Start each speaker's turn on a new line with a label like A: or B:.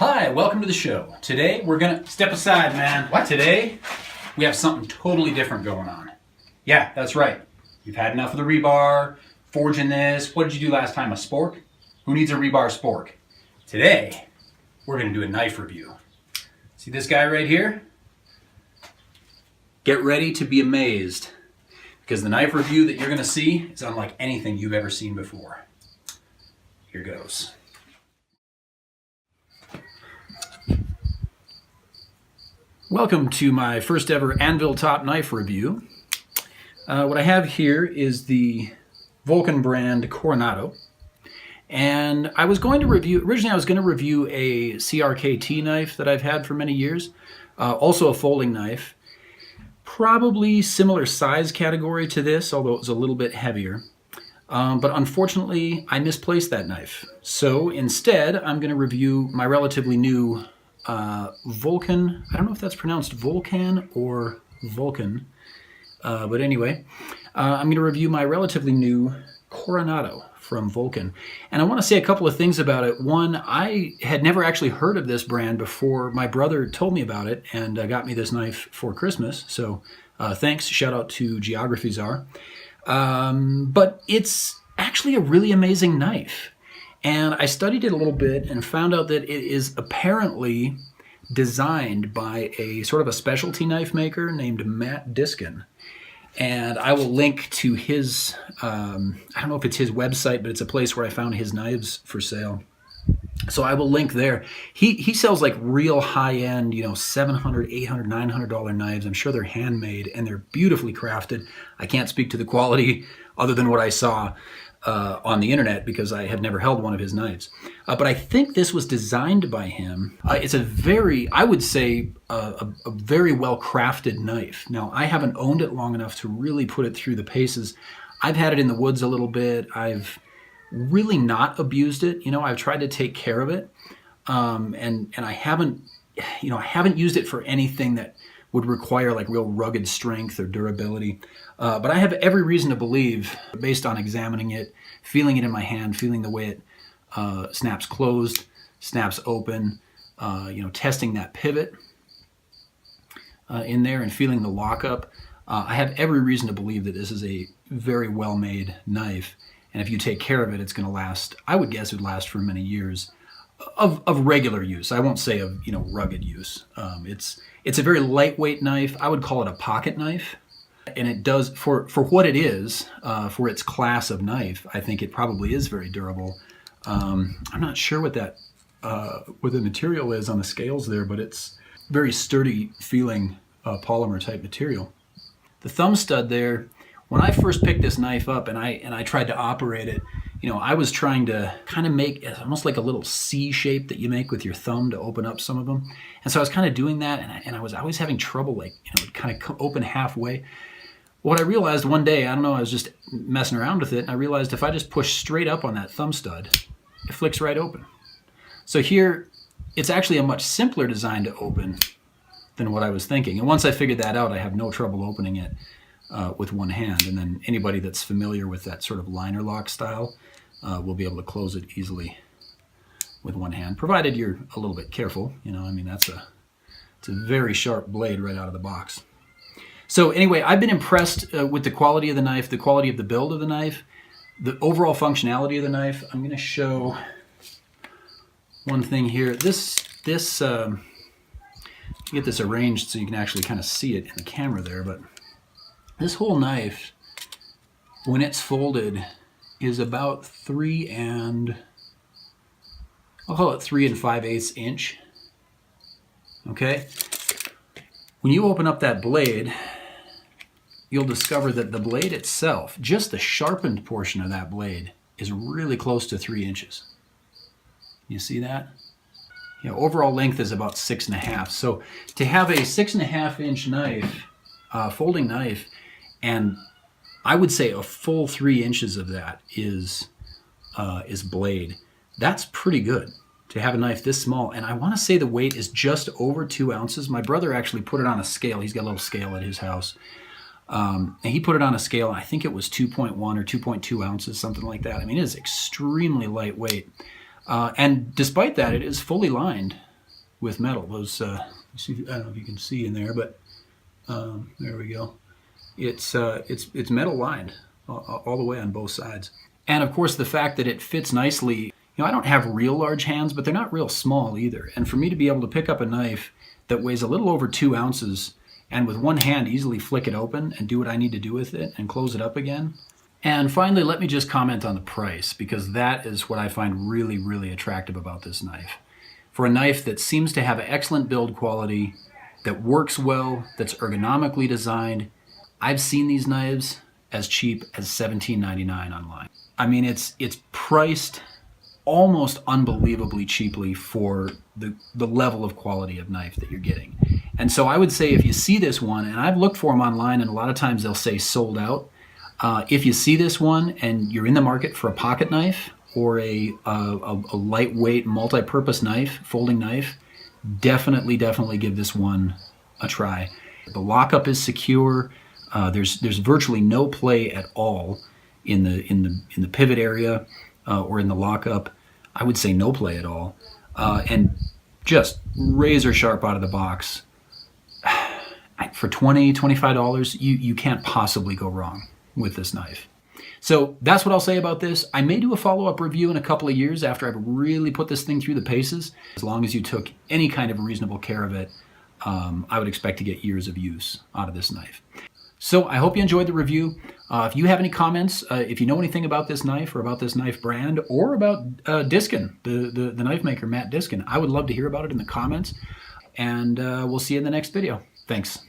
A: Hi, welcome to the show. Today we're gonna step aside, man. What? Today we have something totally different going on. Yeah, that's right. You've had enough of the rebar, forging this. What did you do last time? A spork? Who needs a rebar spork? Today we're gonna do a knife review. See this guy right here? Get ready to be amazed, because the knife review that you're gonna see is unlike anything you've ever seen before. Here goes. Welcome to my first ever anvil top knife review. What I have here is the Volcan brand Coronado. And I was going to review, originally I was going to review a CRKT knife that I've had for many years. Also a folding knife. Probably similar size category to this, although it was a little bit heavier. But unfortunately, I misplaced that knife. So instead, I'm going to review my relatively new Volcan. I don't know if that's pronounced Volcan or Vulcan. But anyway, I'm going to review my relatively new Coronado from Volcan. And I want to say a couple of things about it. One, I had never actually heard of this brand before my brother told me about it and got me this knife for Christmas. So thanks, shout out to Geography Czar. But it's actually a really amazing knife. And I studied it a little bit and found out that it is apparently designed by a sort of a specialty knife maker named Matt Diskin. And I will link to his, I don't know if it's his website, but it's a place where I found his knives for sale. So I will link there. He sells like real high-end, $700, $800, $900 knives. I'm sure they're handmade and they're beautifully crafted. I can't speak to the quality other than what I saw on the internet because I had never held one of his knives. But I think this was designed by him. It's a very, I would say, a very well-crafted knife. Now, I haven't owned it long enough to really put it through the paces. I've had it in the woods a little bit. I've really not abused it. I've tried to take care of it. And I haven't, I haven't used it for anything that would require like real rugged strength or durability. But I have every reason to believe, based on examining it, feeling it in my hand, feeling the way it snaps closed, snaps open, testing that pivot in there and feeling the lockup. I have every reason to believe that this is a very well-made knife. And if you take care of it, it's going to last, I would guess it would last for many years of regular use. I won't say of, rugged use. It's a very lightweight knife. I would call it a pocket knife. And it does, for what it is, for its class of knife, I think it probably is very durable. I'm not sure what the material is on the scales there, but it's very sturdy feeling polymer type material. The thumb stud there, when I first picked this knife up and I tried to operate it, I was trying to kind of make almost like a little C shape that you make with your thumb to open up some of them. And so I was kind of doing that, and I was always having trouble, like, it kind of open halfway. What I realized one day, I don't know, I was just messing around with it, and I realized if I just push straight up on that thumb stud, it flicks right open. So here, it's actually a much simpler design to open than what I was thinking. And once I figured that out, I have no trouble opening it with one hand. And then anybody that's familiar with that sort of liner lock style will be able to close it easily with one hand, provided you're a little bit careful. It's a very sharp blade right out of the box. So anyway, I've been impressed with the quality of the knife, the quality of the build of the knife, the overall functionality of the knife. I'm going to show one thing here. Get this arranged so you can actually kind of see it in the camera there, but this whole knife, when it's folded, is about 3 5/8 inch. Okay? When you open up that blade, you'll discover that the blade itself, just the sharpened portion of that blade, is really close to 3 inches. You see that? Overall length is about 6.5. So to have a 6.5-inch knife, folding knife, and I would say a full 3 inches of that is blade. That's pretty good to have a knife this small. And I want to say the weight is just over 2 ounces. My brother actually put it on a scale. He's got a little scale at his house. And he put it on a scale, and I think it was 2.1 or 2.2 ounces, something like that. I mean, it is extremely lightweight. And despite that, it is fully lined with metal. Those, see, I don't know if you can see in there, but there we go. It's metal lined all the way on both sides. And of course, the fact that it fits nicely. You know, I don't have real large hands, but they're not real small either. And for me to be able to pick up a knife that weighs a little over 2 ounces and with one hand easily flick it open and do what I need to do with it and close it up again. And finally, let me just comment on the price, because that is what I find really, really attractive about this knife. For a knife that seems to have excellent build quality, that works well, that's ergonomically designed, I've seen these knives as cheap as $17.99 online. I mean, it's priced almost unbelievably cheaply for the level of quality of knife that you're getting. And so I would say if you see this one, and I've looked for them online and a lot of times they'll say sold out. If you see this one and you're in the market for a pocket knife or a lightweight multi-purpose knife, folding knife, definitely give this one a try. The lockup is secure. There's virtually no play at all in the pivot area or in the lockup. I would say no play at all, and just razor sharp out of the box. For $20, $25, you can't possibly go wrong with this knife. So that's what I'll say about this. I may do a follow-up review in a couple of years after I've really put this thing through the paces. As long as you took any kind of reasonable care of it, I would expect to get years of use out of this knife. So I hope you enjoyed the review. If you have any comments, if you know anything about this knife or about this knife brand or about Diskin, the knife maker Matt Diskin, I would love to hear about it in the comments. And we'll see you in the next video. Thanks.